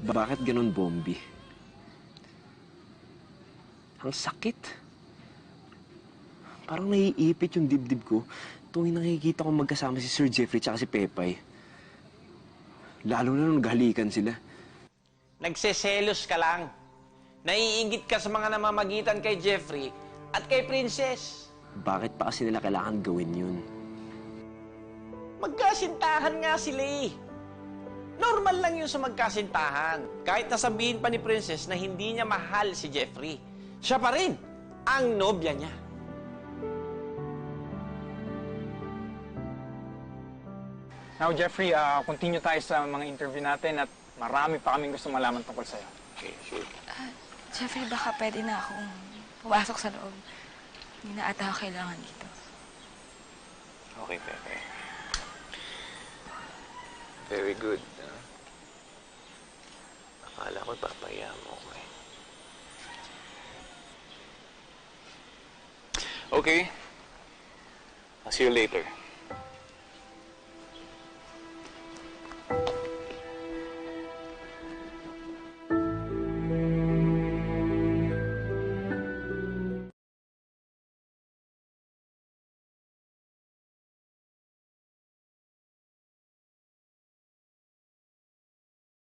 Bakit ganun, Bombi? Ang sakit. Parang naiipit yung dibdib ko tuwing nakikita ko magkasama si Sir Jeffrey tsaka si Pepay. Lalo na nung naghalikan sila. Nagseselos ka lang. Naiinggit ka sa mga namamagitan kay Jeffrey at kay Princess. Bakit pa kasi nila kailangan gawin yun? Magkasintahan nga sila eh. Normal lang yun sa magkasintahan. Kahit nasabihin pa ni Princess na hindi niya mahal si Jeffrey, siya pa rin ang nobya niya. Now, Jeffrey, continue tayo sa mga interview natin at marami pa kaming gusto malaman tungkol sa'yo. Okay, sure. Jeffrey, baka pwede na akong pumasok sa loob. Hindi na ata ako kailangan dito. Okay, Pepe. Very good. Akala ko papaya mo ko eh. Okay. I'll see you later.